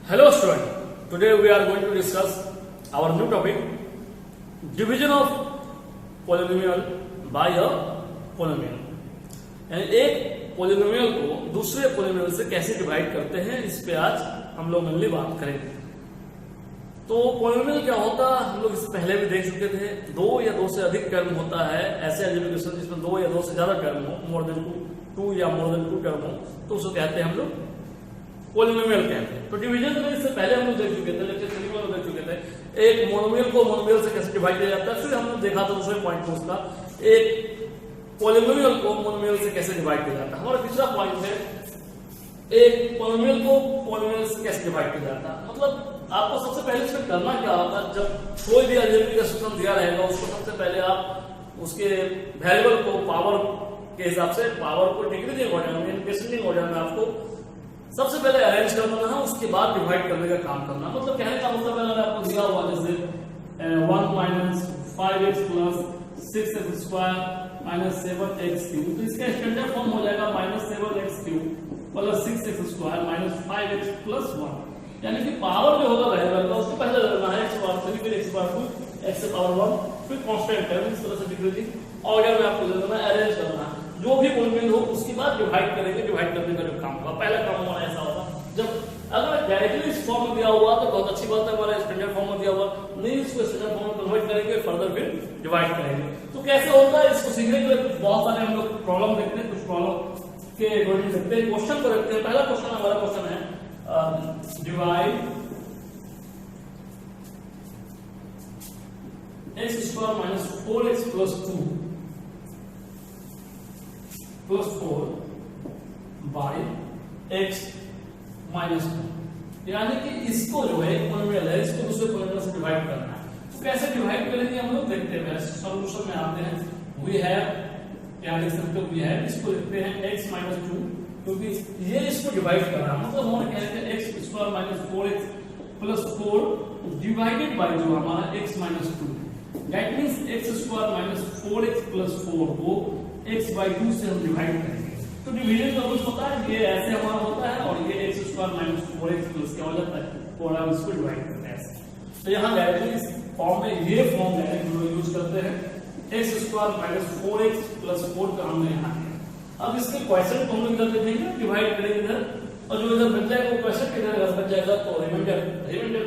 Hello student, today we are going to discuss our new topic, division of polynomial by a polynomial। यानी एक polynomial को दूसरे polynomial से कैसे divide करते हैं, इस पे आज हम लोग मेनली बात करेंगे। तो polynomial क्या होता है, हम लोग इससे पहले भी देख चुके थे। दो या दो से अधिक टर्म होता है, ऐसे एल्जेब्रिक जिसमें दो या दो से ज्यादा टर्म हो, मोर देन टू या मोर देन टू टर्म हो, तो उसको कहते हैं हम लोग पोलिनोमियल कहते हैं। तो डिवीजन में इससे पहले हम लोग देख चुके थे, लेक्चर 3 में देख चुके थे, एक मोनोमियल को मोनोमियल से कैसे डिवाइड किया जाता है। फिर हमने देखा था दूसरे पॉइंट को उसका, एक पोलिनोमियल को मोनोमियल से कैसे डिवाइड किया जाता है। हमारा तीसरा पॉइंट है, एक पोलिनोमियल को पोलिनोमियल से कैसे डिवाइड किया जाता है। मतलब आपको सबसे पहले इसमें करना क्या होगा, जब कोई भी अलजेब्रिक सिस्टम दिया रहेगा उसको सबसे पहले आप उसके वेरिएबल को पावर के हिसाब से, पावर को डिक्रीजिंग ऑर्डर में, डिसेंडिंग ऑर्डर में आपको सबसे पहले अरेंज करना है, उसके बाद डिवाइड करने का काम करना। मतलब कहने का मतलब अगर आपको दिया हुआ जैसे 1 minus 5x plus 6x square minus 7x cube, तो इसका स्टैंडर्ड फॉर्म हो जाएगा minus 7x cube plus 6x square minus 5x plus 1। यानी कि पावर जो होगा वेरिएबल का उसको पहले लेना है, x पावर 3 फिर x पावर 2 x पावर 1 फिर कांस्टेंट टर्म, इस तरह से डिक्रीजिंग ऑर्डर में आपको लेना है, अरेंज करना है। जो भी पोलिनोमियल हो उसके बाद डिवाइड करेंगे। डिवाइड करने का जो काम होगा, पहला काम हमारा ऐसा होगा, जब अगर डायरेक्टली इस फॉर्म में दिया हुआ तो बहुत अच्छी बात है, हमारा स्टैंडर्ड फॉर्म में दिया हुआ नहीं, इसको स्टैंडर्ड फॉर्म में कन्वर्ट करेंगे, फर्दर फिर डिवाइड करेंगे। तो कैसे होता है इसको सीखने के लिए बहुत सारे हम लोग प्रॉब्लम देखते हैं, कुछ प्रॉब्लम के अकॉर्डिंग देखते हैं, क्वेश्चन को देखते हैं। पहला क्वेश्चन हमारा क्वेश्चन है, divide x square minus 4x plus 2 plus 4 by x minus 2। यानी कि इसको जो है पोलिनोमियल है, इसको दूसरे पोलिनोमियल से डिवाइड करना है। तो कैसे डिवाइड करेंगे हम लोग देखते हैं। पहले सॉल्यूशन में आते हैं। वी हैव, क्या लिख सकते हो, वी हैव, इसको लिखते हैं x माइनस 2, क्योंकि ये इसको डिवाइड कर रहा है। मतलब हम कह रहे हैं x square minus 4x plus 4 divided by जो हमारा x minus 2, that means x square minus 4x plus 4 को x बाई 2 से हम डिवाइड करेंगे। तो डिवीजन का कुछ होता है, ये ऐसे हमारा होता है, और ये x square minus 4x plus क्या हो जाता है, और हम इसको डिवाइड करते हैं ऐसे। तो यहाँ डायरेक्टली इस फॉर्म में ये फॉर्म डायरेक्ट हम लोग यूज करते हैं, x square minus 4x plus 4 का हमने यहाँ किया। अब इसके क्वेश्चन को हम लोग इधर देखेंगे, डिवाइड करेंगे इधर, और जो इधर बच जाएगा वो क्वेश्चन के इधर बच जाएगा, तो रिमाइंडर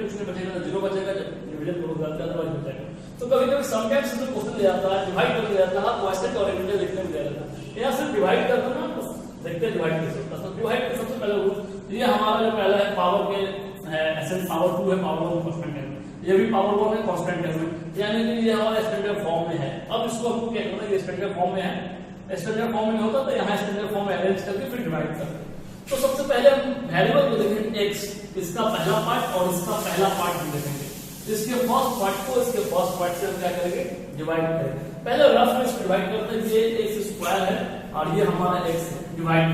कुछ नहीं बचेगा, 0 बचेगा, जब डिवीजन करोगे अदरवाइज बच जाएगा। तो कभी कभी समटाइम्स इसमें क्वेश्चन ले जाता है, डिवाइड करके जाता है, क्वेश्चन का रिमाइंडर लिखने में दे जाता है। यहाँ सिर्फ डिवाइड करना ना, देखते हैं डिवाइड कैसे होता है। तो डिवाइड का सबसे पहला रूल, ये हमारा जो पहला है पावर के है, एसएन पावर 2 है, पावर 1 कांस्टेंट है, ये भी पावर 1 है, कांस्टेंट है, यानी कि ये हमारा स्टैंडर्ड फॉर्म में है। अब इसको हमको क्या करना है, ये स्टैंडर्ड फॉर्म में है, स्टैंडर्ड फॉर्म में होता तो यहाँ स्टैंडर्ड फॉर्म में अरेंज करके फिर डिवाइड करते। तो सबसे पहले हम वेरिएबल को देखेंगे x, इसका पहला पार्ट और इसका पहला पार्ट भी देखेंगे। इसके फर्स्ट पार्ट को इसके फर्स्ट पार्ट से हम क्या करेंगे, डिवाइड करेंगे। पहले रफ में इसको डिवाइड करते हैं, ये x स्क्वायर है और ये हमारा x डिवाइड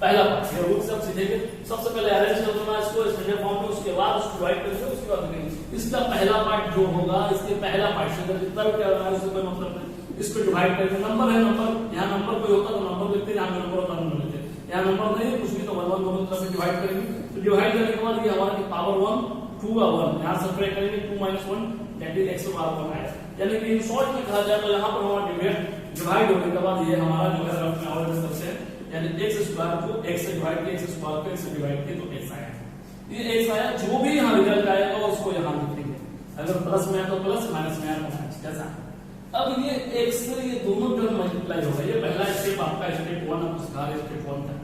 पहला पार्ट, ये रूल सब सीखेंगे। सबसे पहले अरेंज कर देना इसको स्टैंडर्ड फॉर्म में, उसके बाद उसको डिवाइड करेंगे, उसके बाद देखेंगे इसका पहला पार्ट जो होगा, इसके पहला पार्ट से अगर जितना भी क्या होगा उससे कोई मतलब नहीं, इसको डिवाइड करेंगे। नंबर है, नंबर यहाँ नंबर कोई होता तो नंबर लिखते हैं, यहाँ नंबर होता नंबर लिखते हैं, यहाँ नंबर नहीं है कुछ भी, तो 1 1 दोनों तरफ से डिवाइड करेंगे। तो डिवाइड करने के बाद ये हमारा पावर 1 2 का 1 यहाँ सब्ट्रैक्ट करेंगे, 2 minus 1 that is x power 1 आएगा। यानी कि इन शॉर्ट में कहा जाए तो यहाँ पर हमारा डिवाइड होने के बाद ये हमारा जो है रफ में ऑर्डर सबसे, यानी x स्क्वायर को x से डिवाइड किया, x स्क्वायर को x से डिवाइड किया तो x आया। ये x आया, जो भी यहाँ रिजल्ट आएगा उसको यहाँ लिखेंगे, अगर प्लस में है तो प्लस, माइनस में है तो माइनस, कैसा। अब ये x से ये दोनों टर्म मल्टीप्लाई होगा। ये पहला स्टेप आपका स्टेप 1 आपको सिखा रहे स्टेप 1 था,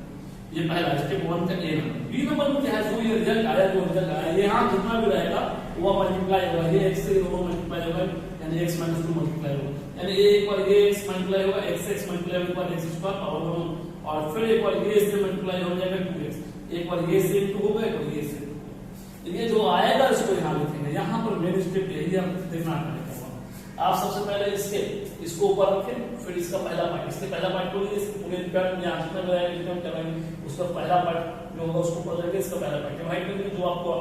ये पहला स्टेप 1 का a नंबर। b नंबर में क्या है, जो ये रिजल्ट आया, जो रिजल्ट आया ये यहाँ जितना भी रहेगा वो मल्टीप्लाई होगा, ये x से दोनों मल्टीप्लाई होगा, यानी x माइनस 2 मल्टीप्लाई होगा, यानी एक बार ये x मल्टीप्लाई होगा, x मल्टीप्लाई होगा, x स्क्वायर पावर 1, और फिर एक बार ये से मल्टीप्लाई हो जाएगा 2x, एक बार ये से 2 होगा, एक बार ये से। ये जो आएगा इसको यहाँ लिखेंगे। यहाँ पर मेन स्टेप यही है, देखना पड़ेगा। आप सबसे पहले इसको ऊपर रखें, फिर इसका पहला पार्ट, इसके पहला पार्ट को पूरे टर्म यहाँ जितना बनाएंगे जितना कराएंगे उसका पहला पार्ट जो होगा उसको ऊपर रखेंगे, इसका पहला पार्ट डिवाइड करेंगे। जो आपको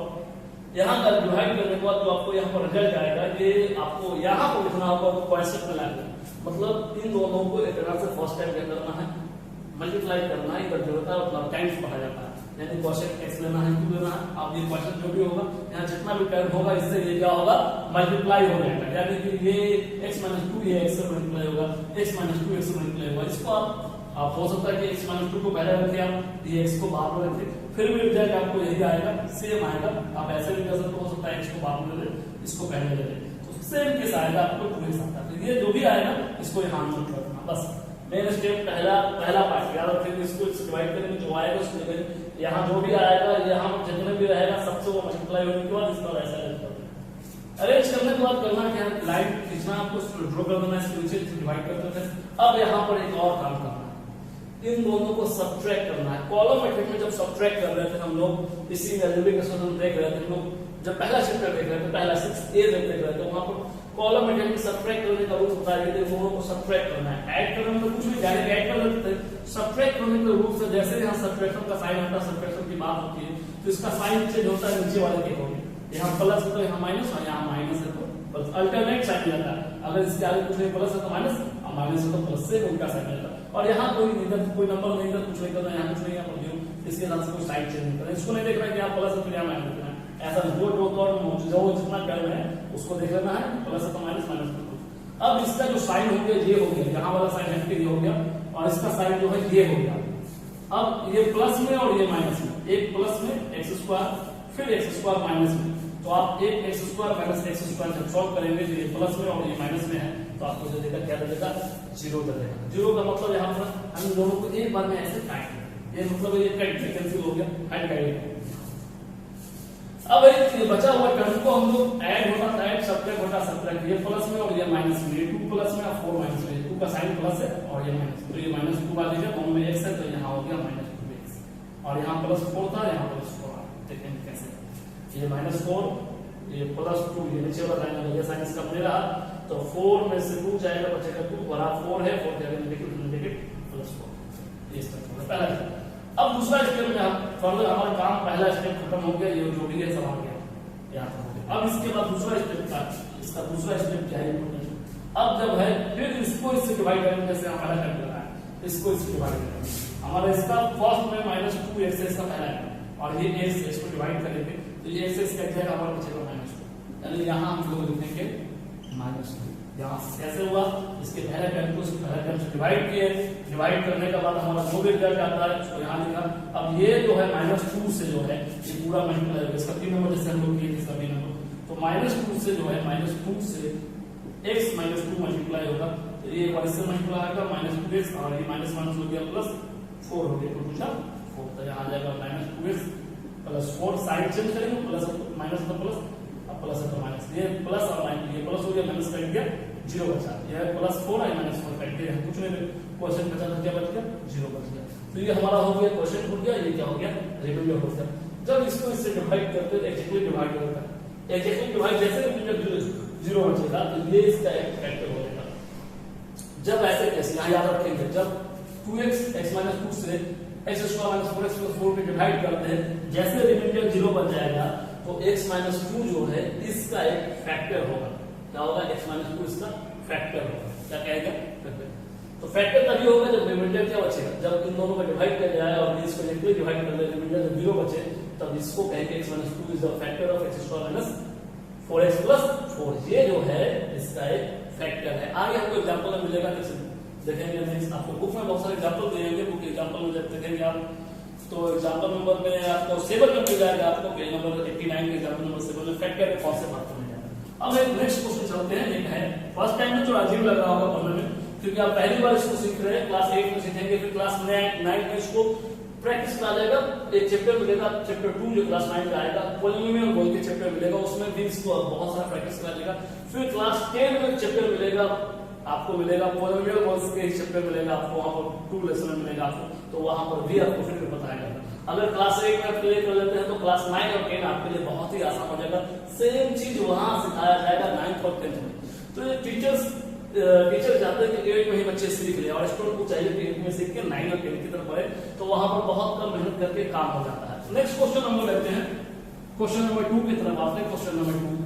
यहाँ का डिवाइड करने के बाद जो आपको यहाँ पर रिजल्ट आएगा, ये आपको यहाँ पर लिखना होगा, तो क्वेश्चन में लाएगा। मतलब इन दोनों को एक तरह से फर्स्ट टाइम क्या करना है, मल्टीप्लाई करना है, इधर जो होता है मतलब टाइम्स पढ़ा जाता है। यानी कोशेंट x लेना है, क्यों लेना है? अब ये क्वेश्चन जो भी होगा यहाँ जितना भी टर्म होगा इससे ये क्या होगा, मल्टीप्लाई हो जाएगा, यानी कि ये x माइनस टू ये x से मल्टीप्लाई होगा, x माइनस टू x से मल्टीप्लाई होगा। इसको आप हो सकता है कि x माइनस टू को पहले रखें, आप ये x को बाद में रखें, फिर भी रिजल्ट आपको यही आएगा, सेम आएगा। आप ऐसे भी कर सकते हो सकता है x को बाद में ले लें, इसको पहले ले लें, तो सेम केस आएगा, आपको टू x आता है। तो ये जो भी आएगा इसको यहाँ नोट करना, बस मेन स्टेप पहला पार्ट याद रखेंगे, इसको डिवाइड करेंगे, जो आएगा उसको लिखेंगे, यहाँ जो भी आएगा यहाँ जितने भी रहेगा सबसे वो मल्टीप्लाई होने के बाद इसका वैसा अरेंज करने के बाद करना क्या है, लाइन खींचना, आपको ड्रॉ कर देना, इसके नीचे डिवाइड कर देना है। अब यहाँ पर एक और काम करना है, इन दोनों को सब्ट्रैक्ट करना है। कॉलम मेथड में जब सब्ट्रैक्ट कर रहे थे हम लोग, इसी वैल्यूबल क्वेश्चन देख रहे थे हम लोग, जब पहला चैप्टर देख रहे थे, पहला 6A देख रहे थे, वहां पर कॉलम मेथड में सब्ट्रैक्ट करने का रूल होता है, दोनों को सब्ट्रैक्ट करना है। ऐड करने में कुछ भी डायरेक्ट ऐड कर लेते थे, सब्ट्रैक्ट करने के रूल से जैसे यहाँ सब्ट्रैक्शन का साइन होता है, सब्ट्रैक्शन की बात होती है, तो इसका साइन चेंज होता है नीचे वाले के अकॉर्डिंग, यहाँ प्लस है तो यहाँ माइनस, और यहाँ माइनस है तो प्लस, अल्टरनेट साइन रहता है। अगर इसके आगे कुछ नहीं प्लस है तो माइनस, और माइनस है तो प्लस से उनका साइन रहता है। और यहाँ कोई नंबर नहीं, इधर कुछ नहीं करना, यहाँ कुछ नहीं, यहाँ पर इसके साथ से कोई साइन चेंज नहीं करना, इसको नहीं देख रहा है कि यहाँ प्लस है तो यहाँ माइनस देखना है, ऐसा जो जितना टर्म है उसको देख लेना है, प्लस है तो माइनस, माइनस तो प्लस। अब इसका जो साइन हो गया ये हो गया, यहाँ वाला साइन हट के ये हो गया, और इसका साइन जो है ये हो गया। अब ये प्लस में और ये माइनस में, एक प्लस में एक्स स्क्वायर, फिर एक्स स्क्वायर माइनस में, तो आप एक x square minus x square जब सॉल्व करेंगे तो ये प्लस में और ये माइनस में है, तो आपको जो देगा क्या देगा, जीरो देगा। जीरो का मतलब यहाँ पर हम दोनों को एक बार में ऐसे काट देंगे, ये मतलब ये कट कैंसिल हो गया, हट गया। अब ये बचा हुआ टर्म को हम लोग ऐड होता है, सब्ट्रैक्ट होता सब्ट्रैक्ट, ये प्लस में और ये माइनस में, ये 2 प्लस में और 4 माइनस में, 2 का साइन प्लस है और ये माइनस, तो ये माइनस 2 वाले है, दोनों में x है तो यहाँ हो गया माइनस 2x, और यहाँ प्लस 4 था, यहाँ प्लस 4 आ, देखेंगे कैसे, ये माइनस 4, ये प्लस 2, ये नीचे वाला लाइन ये साइन इसका बने रहा, तो 4 में से 2 जाएगा, बचेगा 2, बड़ा 4 है, 4 जाएगा नेगेटिव प्लस 4, ये स्टेप होगा पहला। अब दूसरा स्टेप में हम फर्दर हमारा काम, पहला स्टेप खत्म हो गया, ये जो भी है सब आ गया याद हो गया। अब इसके बाद दूसरा स्टेप का, इसका दूसरा स्टेप क्या है, अब जब है फिर इसको इससे डिवाइड करेंगे, जैसे हमारा कर रहा है, इसको इससे डिवाइड करेंगे, हमारा इसका फर्स्ट में माइनस 2x इसका पहला है, और ये x इसको डिवाइड करेंगे तो ये x कट जाएगा, हमारा बचेगा माइनस 2, यानी यहाँ हम लोग लिखेंगे माइनस 2। यहाँ कैसे हुआ, इसके पहले टर्म को पहले टर्म से डिवाइड किए, डिवाइड करने के बाद हमारा जो भी रिजल्ट आता है उसको यहाँ लिखा। अब ये जो है माइनस 2 से जो है ये पूरा मल्टीप्लाई होगा, इसका 3 नंबर जैसे हम लोग किए थे सभी नंबर, तो माइनस 2 से जो है माइनस 2 से x माइनस 2 मल्टीप्लाई होगा, तो ये और इससे मल्टीप्लाई होगा माइनस 2x, और ये माइनस माइनस हो गया प्लस 4 हो गया, तो पूछा 4, तो यहाँ आ जाएगा minus 2x plus 4, side change करेंगे, प्लस माइनस तो प्लस, अब प्लस है तो माइनस, ये प्लस और माइनस, ये प्लस हो गया, माइनस कट गया, 0 बचा, ये प्लस 4 है माइनस 4 कट गया, कुछ नहीं, क्वेश्चन बचा तो क्या बच गया, 0 बच गया। तो ये हमारा हो गया क्वेश्चन हो गया, ये क्या हो गया, रिमाइंडर हो गया। जब इसको इससे डिवाइड करते हैं, एक्जेक्टली डिवाइड होता है, एक्जेक्टली डिवाइड जैसे रिमाइंडर 0 बचेगा तो ये इसका एक फैक्टर हो जाएगा। जब ऐसे कैसे यहाँ याद रखेंगे, जब 2x x माइनस 2 से x square minus 4x plus 4 पे डिवाइड करते हैं, जैसे रिमाइंडर 0 बच जाएगा तो x माइनस 2 जो है इसका एक फैक्टर होगा, क्या होगा, x माइनस 2 इसका फैक्टर होगा, क्या कहेगा, तो फैक्टर तभी होगा जब रिमाइंडर क्या बचेगा, जब इन दोनों को डिवाइड किया जाए और इसको नेगेटिव डिवाइड कर दे, रिमाइंडर जब 0 बचे तब इसको कहेंगे x minus 2 is the factor of x square minus 4x plus 4, ये जो है इसका एक फैक्टर है। आगे हमको एग्जांपल में मिलेगा, देखेंगे नेक्स्ट, आपको बुक में बहुत सारे एग्जांपल देंगे, बुक एग्जांपल में जब देखेंगे आप तो एग्जांपल नंबर में आपको 7 में मिल जाएगा, आपको पेज नंबर 89 के एग्जांपल नंबर 7 में फैक्टर के कौन से बात में जाएगा। अब एक नेक्स्ट क्वेश्चन चलते हैं, एक है फर्स्ट टाइम में थोड़ा अजीब लग रहा होगा पढ़ने में, क्योंकि आप पहली बार इसको सीख रहे हैं, क्लास 8 में सीखेंगे, फिर क्लास 9 में इसको प्रैक्टिस करा जाएगा, एक चैप्टर मिलेगा, चैप्टर 2 जो क्लास 9 में आएगा, पॉलिनोमियल बोल के चैप्टर मिलेगा, उसमें भी इसको बहुत सारा प्रैक्टिस करा जाएगा। फिर क्लास 10 में चैप्टर मिलेगा, आपको मिलेगा पॉलिनोमियल बोल्स के चैप्टर मिलेगा, आपको वहां पर 2 लेसन मिलेगा आपको, तो वहां पर भी आपको फिर बताया जाएगा। अगर क्लास 8 में आप क्लियर कर लेते हैं तो क्लास 9 और 10 आपके लिए बहुत ही आसान हो जाएगा, सेम चीज वहां सिखाया जाएगा 9th और 10th में। तो ये टीचर चाहते हैं कि 8 में ही बच्चे सीख ले, और स्टूडेंट को चाहिए कि 8 में सीख के 9 और 10 की तरफ बढ़े, तो वहां पर बहुत कम मेहनत करके काम हो जाता है। नेक्स्ट क्वेश्चन हम लोग लेते हैं, क्वेश्चन नंबर 2 की तरफ आते हैं। क्वेश्चन नंबर 2,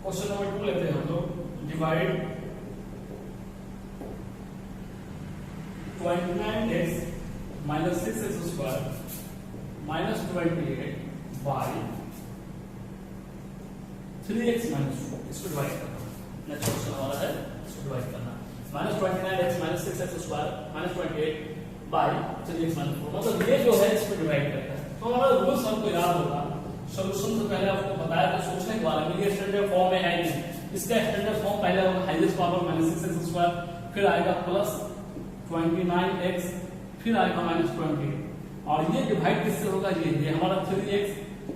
क्वेश्चन नंबर 2 लेते हैं हम लोग। Divide 29x minus 6x square minus 28 by 3x minus 4, इसको डिवाइड करना। नेक्स्ट क्वेश्चन हमारा है इसको डिवाइड करना। Minus 29x minus 6x square minus 28 by 3x minus 4, मतलब ये जो है इसको डिवाइड करता है। तो हमारा रूल्स हमको याद होगा। सॉल्यूशन से पहले आपको बताया था सोचने के बारे में, ये स्टैंडर्ड फॉर्म में है नहीं। इसका स्टैंडर्ड फॉर्म पहले होगा highest power minus 6x square, फिर आएगा प्लस 29x, फिर आएगा माइनस 20, और ये डिवाइड किससे होगा? ये हमारा 3x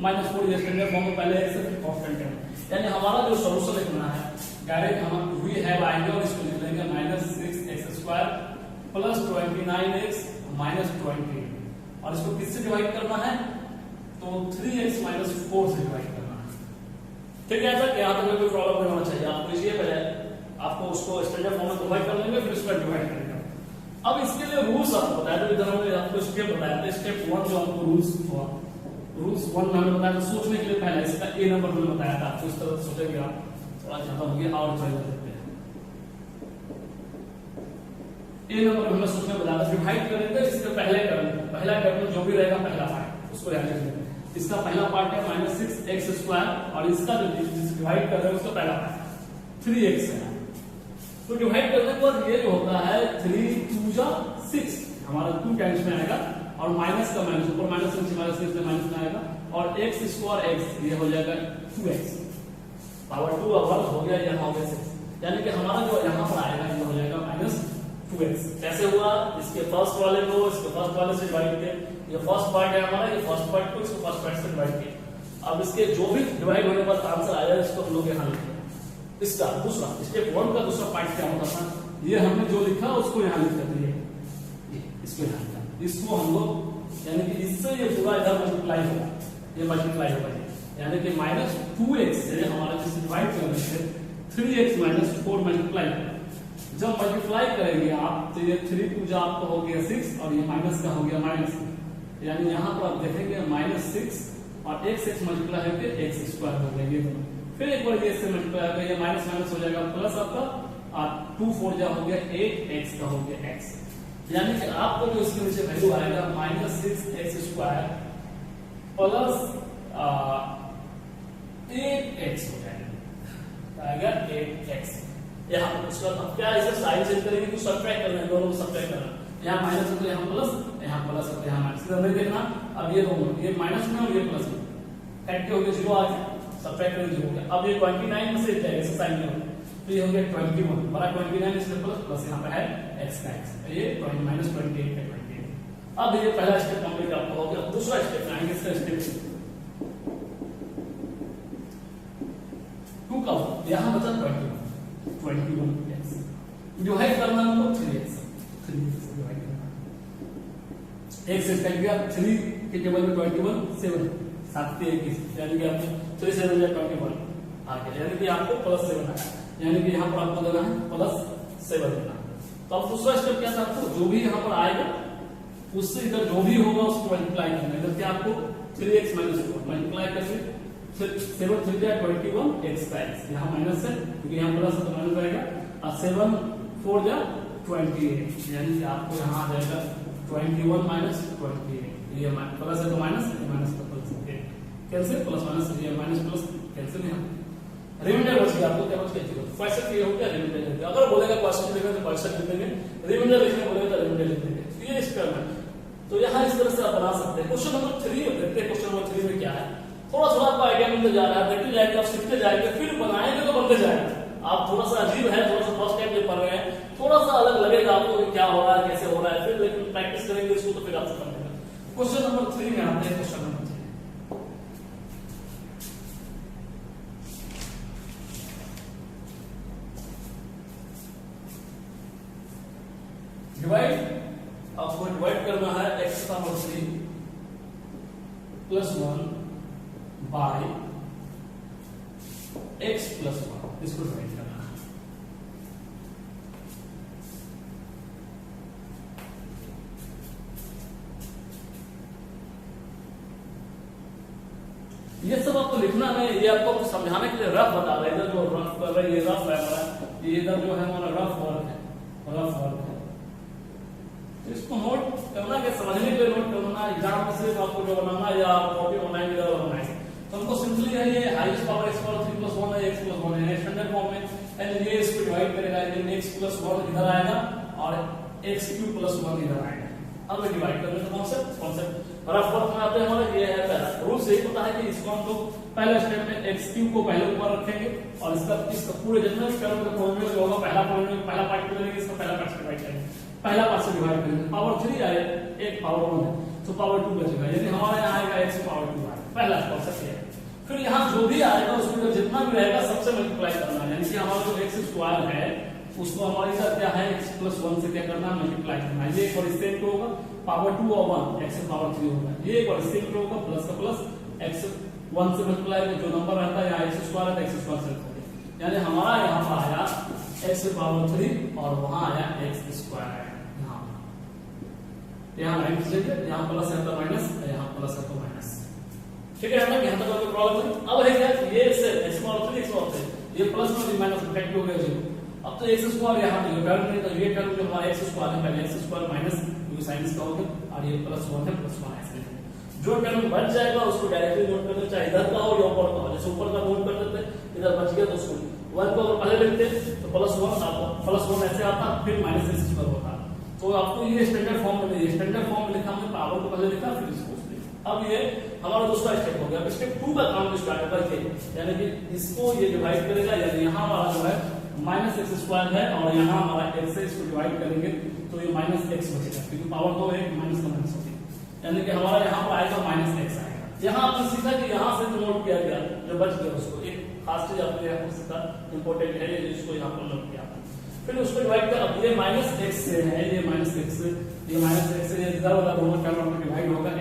माइनस 4, ये स्टैंडर्ड फॉर्म में पहले x से कांस्टेंट है। यानी हमारा जो सॉल्यूशन लिखना है डायरेक्ट हम वी हैव आएंगे और इसको लिख लेंगे minus 6x square plus 29x minus 20, और इसको किससे डिवाइड करना है? तो 3x माइनस 4 से डिवाइड करना है। ठीक है, ऐसा यहाँ तक कोई प्रॉब्लम नहीं होना चाहिए आपको। इसलिए पहले आपको उसको स्टैंडर्ड फॉर्म में डिवाइड कर लेंगे, फिर उसका डिवाइड करेंगे। अब इसके लिए रूल्स आपको बताया था, इधर हमने आपको स्टेप बताया था। स्टेप 1 जो आपको रूल्स 1 में हमने बताया था सोचने के लिए, पहले इसका ए नंबर हमने बताया था आपको। इस तरह सोचेंगे आप, थोड़ा ज्यादा हो गया और चल देते हैं। ए नंबर हमने सोचने बताया था, डिवाइड करेंगे इसके पहले करेंगे। पहला टर्म में जो भी रहेगा पहला पार्ट उसको ध्यान रखिए। इसका पहला पार्ट है माइनस 6x स्क्वायर, और इसका जो डिवाइड कर रहे हैं उसका पहला पार्ट 3x है। तो डिवाइड करने के बाद ये जो होता है 3 2 जा 6, हमारा 2 टाइम्स में आएगा, और माइनस का माइनस ऊपर माइनस नीचे माइनस से माइनस में आएगा, और x स्क्वायर x ये हो जाएगा 2x पावर 2 अवर हो गया, यहाँ हो गया 6, यानी कि हमारा जो यहाँ पर आएगा ये हो जाएगा माइनस 2x। कैसे हुआ? इसके फर्स्ट वाले को इसके फर्स्ट वाले से डिवाइड किया, ये फर्स्ट पार्ट है हमारा, ये फर्स्ट पार्ट को इसको फर्स्ट पार्ट से डिवाइड किया। अब इसके जो भी डिवाइड होने पर आंसर आएगा इसको हम लोग यहाँ लिखेंगे। इसका दूसरा स्टेप 1 का दूसरा पार्ट क्या होता था? ये हमने जो लिखा उसको यहाँ लिख देते हैं, इसको यहाँ लिखा, इसको हम लोग यानी कि इससे ये पूरा इधर मल्टीप्लाई होगा, ये मल्टीप्लाई होगा, यानी कि माइनस 2x से हमारा जिससे डिवाइड कर रहे थे 3x माइनस 4 मल्टीप्लाई होगा। जब मल्टीप्लाई करेंगे आप तो ये 3 2 जा आपको हो गया 6, और ये माइनस का हो गया माइनस, यानी यहाँ पर आप देखेंगे माइनस 6 और x मल्टीप्लाई होकर x स्क्वायर हो गया। ये दोनों फिर एक बार ये इससे मल्टीप्लाई होगा, ये माइनस माइनस हो जाएगा प्लस आपका, और 2 4 जा हो गया 8x का हो गया x, यानी कि आपको जो इसके नीचे वैल्यू आएगा minus 6x square plus 8x हो जाएगा, आएगा 8x। यहाँ पर उसका क्या इसे साइन चेंज करेंगे तो सब्ट्रैक्ट करना है, दोनों को सब्ट्रैक्ट करना। यहाँ माइनस है तो यहाँ प्लस है तो यहाँ माइनस, इधर नहीं देखना। अब ये दोनों, ये माइनस में और ये प्लस में, काट के हो गया 0 आ गया, सब्ट्रैक्ट करके 0 हो गया। अब ये 29 में से जाएगा, इसे साइन में होगा तो ये हो गया 21 बड़ा 29 इसमें प्लस यहाँ पे है x का x, ये माइनस 28 का 28। अब ये पहला स्टेप कंप्लीट आपका हो गया। दूसरा स्टेप आएंगे, इसका स्टेप 2 का यहाँ बचा 21x डिवाइड करना हमको 3x डिवाइड करना, x से कट गया 3 के टेबल में 21 7 7 के 21, यानी कि आपको 3 से 21 आ गया, यानी कि आपको प्लस 7 आया, यानी कि यहाँ पर आपको देना है प्लस 7 देना। तो अब दूसरा स्टेप क्या था? आपको जो भी यहाँ पर आएगा उससे इधर जो भी होगा उसको मल्टीप्लाई करना है। इधर क्या आपको 3x माइनस 4 मल्टीप्लाई करके 7 3 जा 21 x का x, यहाँ माइनस है क्योंकि यहाँ प्लस है तो माइनस आएगा, और 7 4 जा 28, यानी कि आपको यहाँ आ जाएगा 21 माइनस 28, ये प्लस है तो माइनस, माइनस का प्लस, कैंसिल प्लस माइनस, ये माइनस प्लस कैंसिल, यहाँ रिमाइंडर बच गया। आपको क्या बच गया? क्वेश्चन ये हो गया रिमाइंडर लिख दिया। अगर बोलेगा क्वेश्चन लिखने तो क्वेश्चन लिख देंगे, रिमाइंडर लिखने बोलेगा तो रिमाइंडर लिख देंगे। ये एक्सपेरिमेंट तो यहाँ इस तरह से आप बना सकते हैं। क्वेश्चन नंबर 3 देखते हैं, क्वेश्चन नंबर 3 में क्या है। थोड़ा थोड़ा आपको आइडिया मिलते जा रहा है, देखते जाएंगे, आप सीखते जाएंगे, फिर बनाएंगे तो बनते जाएगा। आप थोड़ा सा अजीब है, थोड़ा सा फर्स्ट टाइम जब पढ़ रहे हैं थोड़ा सा अलग लगेगा आपको क्या हो रहा है कैसे हो रहा है, फिर लेकिन प्रैक्टिस करेंगे इसको तो फिर आप समझेंगे। क्वेश्चन नंबर 3 में आते हैं। क्वेश्चन नंबर 3 डिवाइड, आपको डिवाइड करना है x का power 3 plus 1 by x plus 1, इसको डिवाइड करना है। ये सब आपको लिखना है, ये आपको समझाने के लिए रफ बता रहे हैं। इधर जो रफ कर रहे हैं, ये रफ है हमारा, ये इधर जो है हमारा रफ वर्क है, रफ वर्क है। तो इसको नोट करना के समझने के लिए नोट करना, एग्जाम में सिर्फ आपको जो बनाना या कॉपी बनाएंगे इधर बनाएंगे। तो हमको सिंपली है ये हाईएस्ट पावर x पावर 3 + 1 है, x + 1 है स्टैंडर्ड फॉर्म में, एंड ये इसको डिवाइड करेगा, ये x + 1 इधर आएगा और x³ + 1 इधर आएगा। अब ये डिवाइड करने का कॉन्सेप्ट रफ वर्क में आते हैं हमारा, ये है पहला रूल। से पता है कि इसको हम लोग पहले स्टेप में x³ को पहले ऊपर रखेंगे और इसका पूरे जितना भी टर्म का पॉलिनोमियल जो होगा पहला पॉलिनोमियल पहला पार्ट को लेंगे, इसका पहला पार्ट से डिवाइड करेंगे, पहला पार्ट से डिवाइड करेंगे। पावर 3 आए, एक पावर 1 है तो पावर 2 बचेगा, यानी हमारे यहाँ आएगा x पावर 2 आएगा, पहला कॉन्सेप्ट ये है। फिर यहाँ जो भी आएगा उसमें जितना भी रहेगा सबसे मल्टीप्लाई करना है, यानी कि हमारा जो x² है उसको हमारे साथ क्या है x + 1 से क्या करना है, मल्टीप्लाई करना है। ये एक और इससे इंटू होगा पावर 2 और 1 x पावर 3 होगा, ये एक और इससे इंटू होगा प्लस का प्लस x 1 से मल्टीप्लाई में जो नंबर रहता है यहाँ x² है तो x² से करेंगे, यानी हमारा यहाँ पर आया x पावर 3 और वहां आया x² आया। यहाँ माइनस लेंगे, यहाँ प्लस है तो माइनस, यहाँ प्लस है तो माइनस, ठीक है ना। यहाँ तक कोई प्रॉब्लम नहीं। अब है क्या, ये से x पावर 3 x पावर 3 ये प्लस में माइनस इफेक्ट हो गया 0। अब तो x² यहाँ पे टर्म नहीं, तो ये टर्म जो हमारा x² है पहले x² माइनस क्योंकि साइन इसका हो गया और ये +1 है +1 ऐसे जो टर्म बच जाएगा उसको डायरेक्टली नोट कर दो, चाहे इधर का हो या ऊपर का हो। जैसे ऊपर का नोट कर देते हैं, इधर बच गया तो उसको 1 को अगर पहले लिखते तो +1 आता, +1 ऐसे आता फिर -x² होता। तो आपको ये स्टैंडर्ड फॉर्म में नहीं, स्टैंडर्ड फॉर्म में लिखा हमने पावर को पहले लिखा फिर इसको लिखा। अब ये हमारा दूसरा स्टेप हो गया। अब स्टेप 2 का काम स्टार्ट करके, यानी कि इसको ये डिवाइड करेगा, यानी यहाँ वाला जो है -x² है और यहाँ हमारा x से इसको डिवाइड करेंगे तो ये -x बचेगा क्योंकि पावर तो है माइनस का माइनस होगी, यानी कि हमारा यहाँ पर आएगा -x आएगा। यहाँ आपने सीखा कि यहाँ से जो नोट किया गया जो बच गया उसको एक खास चीज आपने यहाँ पर सीखा, इंपॉर्टेंट है ये, जिसको यहाँ पर नोट किया। फिर उसको डिवाइड कर, अब ये -x से है, ये -x से ये -x से ये इधर वाला दोनों टर्म में डिवाइड होगा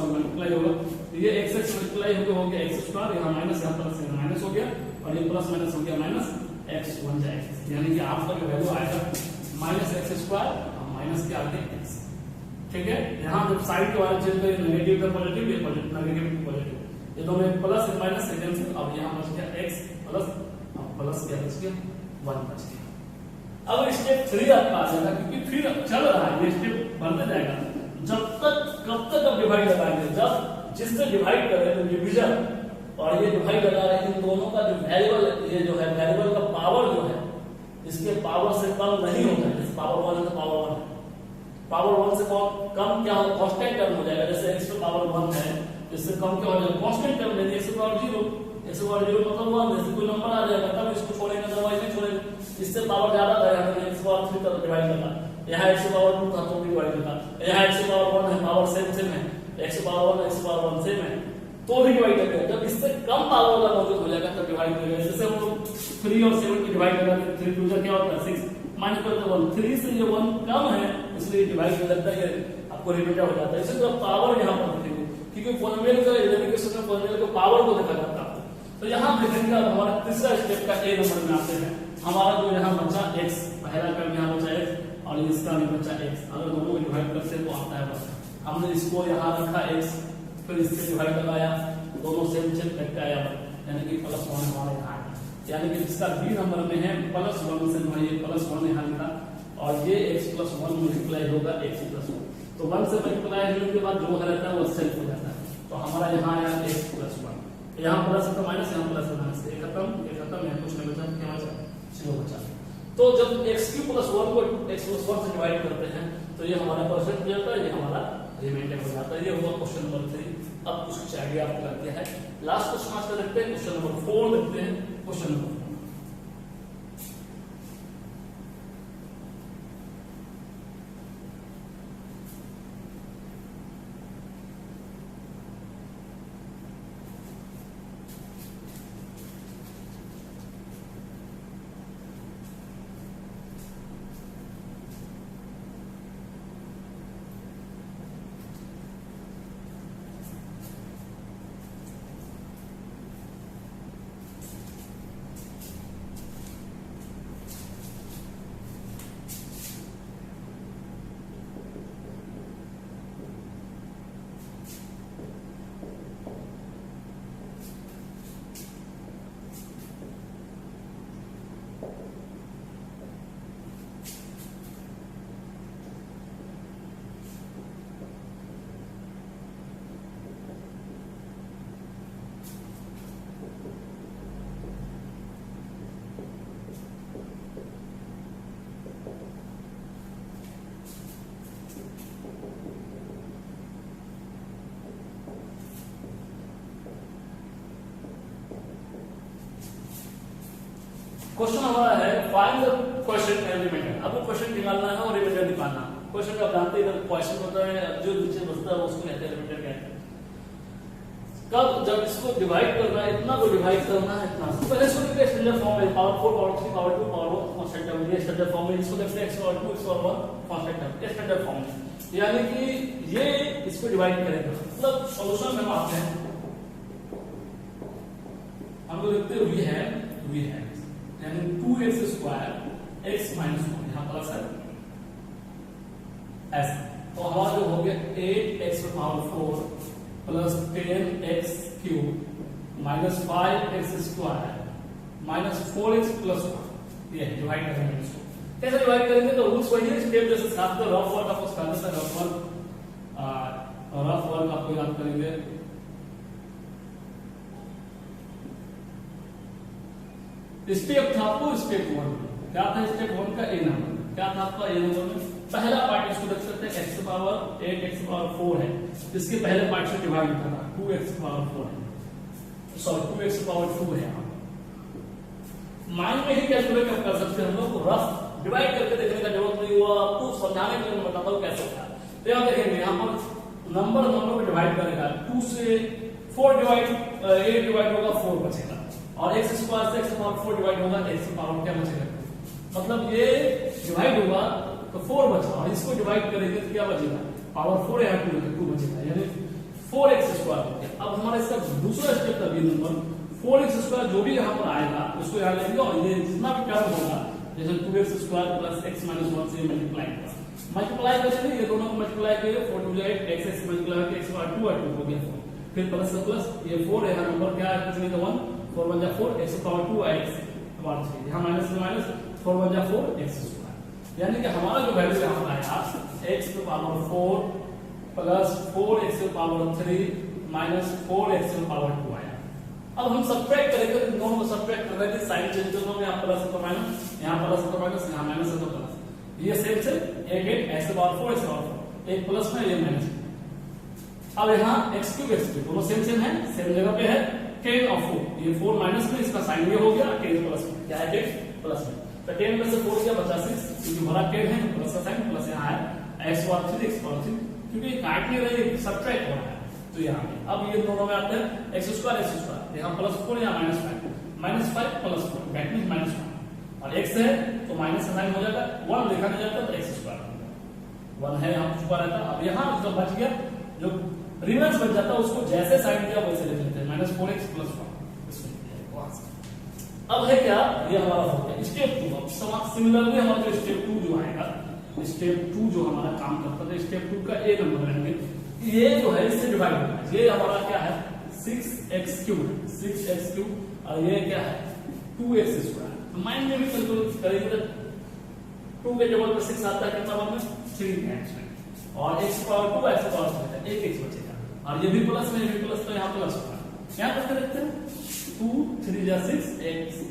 मल्टीप्लाई होगा, तो ये x मल्टीप्लाई हो गया x², यहाँ माइनस यहाँ प्लस यहाँ माइनस हो गया और ये प्लस माइनस हो गया -x बन जाएगा, यानी कि आपका जो वैल्यू आएगा -x² और माइनस के आगे x, ठीक है। यहाँ जब साइड के वाले चेंज करें नेगेटिव का पॉजिटिव, ये नेगेटिव का पॉजिटिव, ये दोनों प्लस माइनस से कैंसिल, अब यहाँ बच गया x प्लस प्लस क्या बच गया 1 बच गया। अब स्टेप 3 आपका आ जाएगा क्योंकि फिर चल रहा है ये स्टेप बढ़ते जाएगा जब तक कब तक आप डिवाइड लगाएंगे, जब जिससे डिवाइड कर रहे हैं डिवीजन और ये डिवाइड लगा रहे हैं, इन दोनों का जो वेरिएबल ये जो है वेरिएबल का पावर जो है इसके पावर से कम नहीं होता है। जैसे पावर 1 है तो पावर 1 है, पावर 1 से कम क्या हो, कांस्टेंट टर्म हो जाएगा। जैसे x पे पावर 1 है, इससे कम क्या हो जाएगा, कांस्टेंट टर्म है। x पे पावर 0, x पे पावर 0 मतलब 1, जैसे कोई नंबर आ जाएगा तब इसको छोड़ेंगे, अदरवाइज नहीं छोड़ेंगे। इससे पावर ज्यादा था, यहाँ पे x पावर 3 का डिवाइड करना, यहाँ x पावर 2 था तो भी डिवाइड करना, यहाँ x पावर 1 है, पावर सेम है, x power 1 x power 1 same है तो भी डिवाइड करेंगे। जब इससे कम पावर वाला मौजूद हो जाएगा तब डिवाइड करेंगे। जैसे हम लोग 3 और 7 को डिवाइड करेंगे, 3 2 क्या होता है 6, माइनस करते 1, 3 से ये 1 कम है इसलिए डिवाइड कर लगता है, आपको रिपीट हो जाता है। इसी तरह पावर यहाँ पर देखेंगे क्योंकि पॉलिनोमियल का एलिमिनेशन में पॉलिनोमियल के पावर को देखा जाता है। तो यहाँ देखेंगे अब हमारा तीसरा स्टेप का ए नंबर में आते हैं। हमारा जो यहाँ बचा x, पहला टर्म यहाँ बचा x और इसका भी बचा x, अगर दोनों को डिवाइड करते तो आता है बस। हमने इसको यहाँ रखा x, फिर इससे डिवाइड लगाया, दोनों सेम सेम करके आया, यानी कि +1 हमारे यहाँ आया, यानी कि इसका बी नंबर में है +1 से ये +1 यहाँ लिखा और ये x + 1 मल्टीप्लाई होगा x + 1, तो 1 से मल्टीप्लाई होने के बाद जो रहता है वो सेल्फ हो जाता है। तो हमारा यहाँ आया x + 1, यहाँ प्लस है तो माइनस, यहाँ प्लस है माइनस, ये खत्म यहाँ कुछ नहीं बचा, क्या बचा 0 बचा। तो जब x³ + 1 को x + 1 से डिवाइड करते हैं तो ये हमारा परसेंट हो जाता है, ये हमारा रिमाइंडर हो जाता है। ये हुआ क्वेश्चन नंबर 3। अब कुछ आइडिया आपको लगता है, लास्ट क्वेश्चन आज का देखते हैं, क्वेश्चन नंबर 4 देखते हैं। क्वेश्चन नंबर 4, क्वेश्चन हमारा है find the question and remainder. अब वो क्वेश्चन निकालना है और रिमाइंडर निकालना। क्वेश्चन का जानते हैं क्वेश्चन होता है जो नीचे बचता है उसको कहते हैं रिमाइंडर कहते हैं। कब जब इसको डिवाइड करना है, इतना को डिवाइड करना है इतना, तो पहले इसको लिखते हैं स्टैंडर्ड फॉर्म में power 4 power 3 power 2 power 1 constant term. ये स्टैंडर्ड फॉर्म में इसको लिखते हैं x power 2 x power 1 constant term. ये स्टैंडर्ड फॉर्म है, यानी कि ये इसको डिवाइड करेगा। मतलब सॉल्यूशन में हम आते हैं, हम लोग लिखते हैं वी है यानी 2x स्क्वायर x माइनस 1 यहां प्लस है ऐसा। तो हमारा जो हो गया 8x power 4 plus 10x cube minus 5x square minus 4x plus 1। ये डिवाइड करेंगे इसको। कैसे डिवाइड करेंगे? तो रूल्स वही है, स्टेप जैसे साथ में रफ वर्क आपको सिखाते थे, रफ वर्क आपको याद करेंगे। स्टेप था आपको स्टेप 1 क्या था? स्टेप 1 का ए नंबर क्या था आपका? ए नंबर में पहला पार्ट इसको देख सकते हैं x पावर 8 x पावर 4 है, इसके पहले पार्ट से डिवाइड करना 2x पावर 4 है, सॉरी 2x पावर 2 है। माइंड में ही कैलकुलेट कर सकते हैं हम लोग, रफ डिवाइड करके देखने का जरूरत नहीं हुआ, आपको समझाने के लिए मैं बताता हूँ कैसे होता है। तो यहाँ देखेंगे यहाँ पर नंबर में डिवाइड करेगा 2 से 4 डिवाइड 8 डिवाइड होगा 4 बचेगा, और x स्क्वायर से x पावर 4 डिवाइड होगा x पावर क्या बचेगा? मतलब ये डिवाइड होगा तो 4 बचा, और इसको डिवाइड करेंगे तो क्या बचेगा? पावर 4 या 2 बचेगा, यानी 4x स्क्वायर हो गया। अब हमारा इसका दूसरा स्टेप था बी नंबर, 4x स्क्वायर जो भी यहाँ पर आएगा उसको यहाँ लेंगे, और ये जितना भी टर्म होगा जैसे 2x square plus x minus 1 से मल्टीप्लाई करेंगे, ये दोनों को मल्टीप्लाई करेंगे 4 टू जाए x मल्टीप्लाई करके x पावर 2 और 2 हो गया 4, फिर प्लस से प्लस ये 4 यहाँ नंबर क्या है कुछ नहीं तो 1, 4 1 जा 4 x पावर 2 x पावर 3, यहाँ माइनस से माइनस 4 1 जा 4 x स्क्वायर, यानी कि हमारा जो वैल्यू यहाँ पर आया x to power 4 plus 4x to power 3 minus 4x to power 2 आया। अब हम सब्ट्रैक्ट करेंगे, दोनों को सब्ट्रैक्ट कर रहे थे, साइन चेंज होगा, यहाँ प्लस है तो माइनस, यहाँ प्लस है तो माइनस, यहाँ माइनस है तो प्लस, ये सेम से एक x पावर 4 x पावर 4, एक प्लस में ये माइनस। अब यहाँ x क्यूब दोनों सेम है, सेम जगह पे है, 10 और 4, ये 4 माइनस में इसका साइन ये हो गया, 10 प्लस में क्या है 10 प्लस में, तो 10 में से 4 क्या बचा 6, क्योंकि भरा 10 है प्लस का साइन प्लस यहाँ है x पावर 3 x पावर 3, क्योंकि काट नहीं रही सब्ट्रैक्ट हो रहा है तो यहाँ पे। अब ये दोनों में आते हैं x स्क्वायर यहाँ प्लस 4 यहाँ minus 5 plus 4 that means minus 1, और x है तो माइनस का साइन हो जाता है, 1 लिखा नहीं जाता तो x स्क्वायर 1 है यहाँ छुपा रहता। अब यहाँ जो बच गया जो रिवर्स बच जाता है उसको जैसे साइन दिया वैसे लिख लेते हैं माइनस 4x प्लस 1। अब है क्या, ये हमारा हो गया स्टेप 2। अब सिमिलरली हमारा जो स्टेप 2 जो आएगा, स्टेप 2 जो हमारा काम करता है स्टेप 2 का ए नंबर लेंगे, ये जो है इससे डिवाइड होगा, ये हमारा क्या है 6x क्यूब और ये क्या है 2x स्क्वायर। तो माइंड में भी कैलकुलेट करेंगे तो 2 के टेबल पे 6 आता है, कितना बार में 3x और x पावर 2 x पावर 3 है, 1x बचेगा, और ये भी प्लस में, ये भी प्लस, तो यहाँ प्लस होगा। क्या करके देखते हैं 2 3 जा 6 x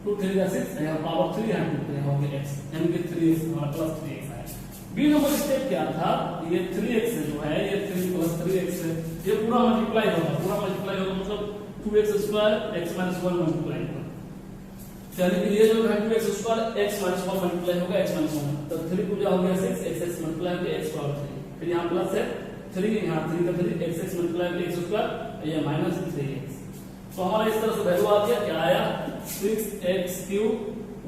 2 3 जा 6 यहाँ पावर 3 यहाँ टू यहाँ हो गया x, यानी कि 3x हमारा प्लस 3x आया। बी नंबर स्टेप क्या था, ये 3x जो है ये 3 प्लस 3x है, ये पूरा मल्टीप्लाई होगा मतलब 2x square x minus 1 multiply होगा, यानी कि ये जो है 2x square x minus 1 multiply होगा x माइनस 1, तो 3 पूजा हो गया 6 x मल्टीप्लाई होगा x पावर 3, फिर यहाँ प्लस है 3 यहाँ 3 का 3 x मल्टीप्लाई होगा x स्क्वायर, ये माइनस 3x। तो हमारा इस तरह से वैल्यू आ गया, क्या आया 6x cube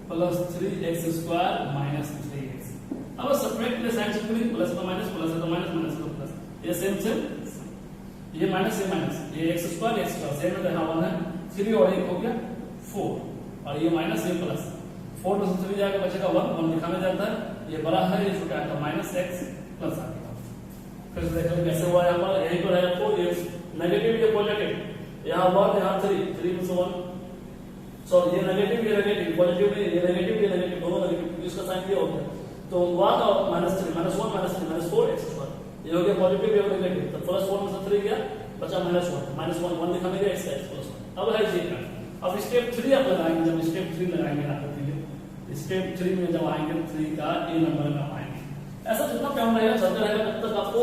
plus 3x square minus 3x। अब सब्ट्रैक्ट में साइन चिपकनी, प्लस तो माइनस, प्लस है तो माइनस, माइनस है तो प्लस, ये सेम ये माइनस ये x square x square same है, यहाँ 1 है 3 और 1 हो गया 4, और ये माइनस ये प्लस, 4 में से 3 जाएगा बचेगा 1 दिखाने जाता है, ये बड़ा है ये छोटा है, माइनस x प्लस आ गया। फिर देखो कैसे हुआ, यहाँ पर यहीं पर है आपको ये नेगेटिव ये पॉजिटिव, यहाँ 1 यहाँ 3 में से 1, सॉरी ये नेगेटिव पॉजिटिव ये नेगेटिव दोनों नेगेटिव, क्योंकि इसका साइन ये हो गया, तो 1 और minus 3 minus 1 minus 3 minus 4 x square, ये हो गया पॉजिटिव ये हो गया नेगेटिव, तो प्लस 1 में से 3 गया बचा माइनस 1 दिखाने गया x प्लस 1। अब है जी का, अब स्टेप 3 आप लगाएंगे, जब स्टेप 3 लगाएंगे आप स्टेप 3 में जब आएंगे 3 का ए नंबर में आएंगे, ऐसा जितना काम रहेगा चलता रहेगा तब तक आपको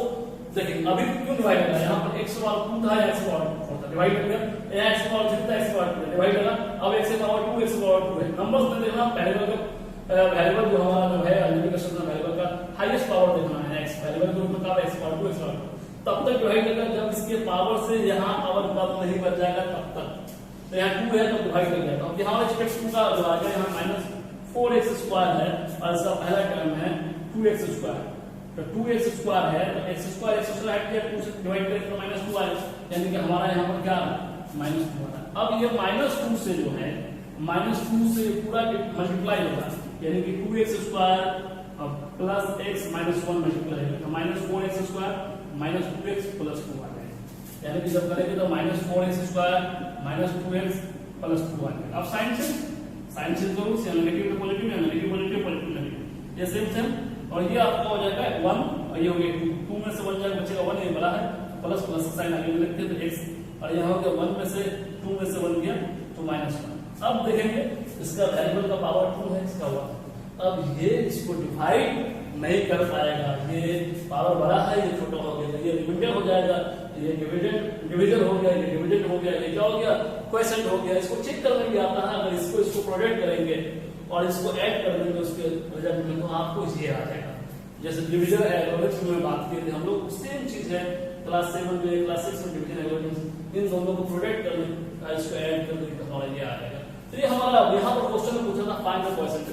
देखिए अभी क्यों डिवाइड कर रहा है, यहाँ पर x पावर 2 था, x पावर 4 था, डिवाइड कर दिया, यहाँ x पावर 3 था, x पावर 2 डिवाइड करा, अब x पावर 2 x पावर 2 है। नंबर्स में देखना वेरिएबल जो हमारा जो है मल्टीप्लिकेशन में वेरिएबल का हाईएस्ट पावर देखना है, x वेरिएबल के रूप में का x पावर 2 x पावर 2, तब तक डिवाइड करना जब इसके पावर से यहाँ पावर कम नहीं बच जाएगा तब तक। तो यहाँ 2 है तो डिवाइड कर दिया, अब यहाँ x2 का जो आ गया यहाँ -4x² है और इसका पहला टर्म है 2x², तो 2x² है तो x² हट गया, 2 से डिवाइड करें तो -2 आएगा, यानी कि हमारा यहाँ पर क्या -2 आ रहा है। अब ये -2 से जो है -2 से पूरा मल्टीप्लाई होगा, यानी कि 2x² प्लस x -1 मल्टीप्लाई होगा, तो -4x² -2x + 2 आ जाएगा, यानी कि जब करेंगे तो -4x² -2x + 2 आ जाएगा। अब साइन चेंज करो, से नेगेटिव टू पॉजिटिव या नेगेटिव पॉजिटिव पॉजिटिव नेगेटिव, ये सेम और ये आपका हो जाएगा 1 और ये हो गया 2 में से 1 जाएगा बचेगा 1, ये बड़ा है प्लस प्लस साइन आगे लिखते हैं तो x, और यहाँ हो गया 1 में से 2 में से 1 गया तो -1। अब देखेंगे इसका वेरिएबल का पावर 2 है, इसका 1, अब ये इसको डिवाइड नहीं कर पाएगा, ये पावर बड़ा है ये छोटा हो गया, ये रिमाइंडर हो जाएगा, ये डिवीजन हो गया, ये डिविडेंड हो गया, ये क्या हो गया क्वोशिएंट हो गया। इसको चेक करने भी आता है, अगर इसको प्रोडक्ट करेंगे और इसको ऐड कर देंगे उसके रिजल्ट में तो आपको ये आ जाएगा। जैसे डिवीजन एल्गोरिथम में बात की थी हम लोग, सेम चीज है, क्लास 7 में क्लास 6 में डिवीजन एल्गोरिथम, इन दोनों को प्रोडक्ट करने का इसको ऐड कर देंगे तो ये आ जाएगा। तो ये हमारा यहाँ पर क्वेश्चन में पूछा था फाइंड द क्वोशिएंट,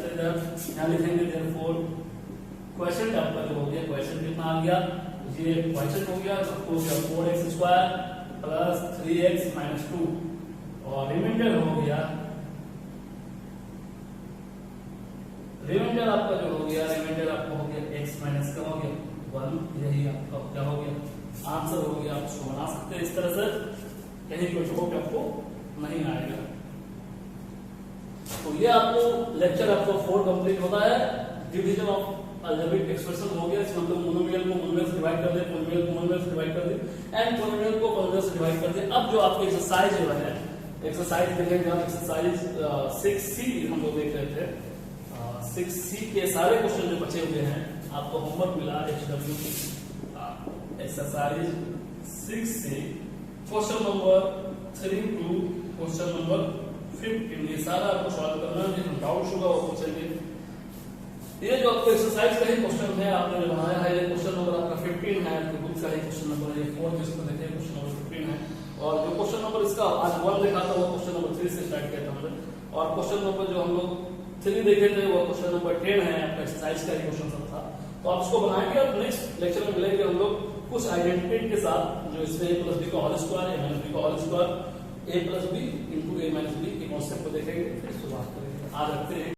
यहाँ लिखेंगे देयरफॉर क्वोशिएंट आपका जो हो गया, क्वोशिएंट कितना आ गया, ये क्वोशिएंट हो गया तो 4x² प्लस 3x - 2 और रिमाइंडर हो गया, रिमाइंडर आपका जो हो गया, रिमाइंडर आपको हो गया x माइनस का हो गया 1, यही आपका क्या हो गया आंसर हो गया। आप उसको बना सकते हैं इस तरह से, कहीं कोई छोटे आपको नहीं आएगा। तो ये आपको लेक्चर आपको 4 कंप्लीट होता है। डिवीजन ऑफ अलजेब्रिक एक्सप्रेशन हो गया, इसमें हम मोनोमियल को मोनोमियल से डिवाइड कर दे, पॉलिनोमियल को मोनोमियल से डिवाइड कर दे एंड पॉलिनोमियल को पॉलिनोमियल से डिवाइड कर दे। अब जो आपकी एक्सरसाइज है, एक्सरसाइज देखेंगे हम, एक्सरसाइज 6C हम लोग देख रहे थे, 6C के सारे क्वेश्चन जो बचे हुए हैं आपको होमवर्क मिला HW की exercise 6C question number 3 to question number 15, ये सारा आपको सॉल्व करना है, जिसमें डाउट होगा वो पूछेंगे। ये जो आपको एक्सरसाइज का ही क्वेश्चन है आपने जो बनाया है, ये क्वेश्चन नंबर आपका 15 है, आपके बुक का ही क्वेश्चन नंबर है, 4 जिसको देखे क्वेश्चन नंबर 15 है, और जो क्वेश्चन नंबर इसका आज 1 लिखा था वो क्वेश्चन नंबर 3 से स्टार्ट किया था हमने, और क्वेश्चन नंबर जो हम लोग 3 देखे थे वो क्वेश्चन नंबर 10 है, आपका एक्सरसाइज का ही क्वेश्चन सब था। तो आप इसको बनाएंगे और नेक्स्ट लेक्चर में मिलेंगे हम लोग कुछ आइडेंटिटी के साथ, जो इसमें a + b का होल स्क्वायर, a - b का whole square, a + b * a - b के कॉन्सेप्ट को देखेंगे, फिर शुरुआत करेंगे। आज रखते हैं।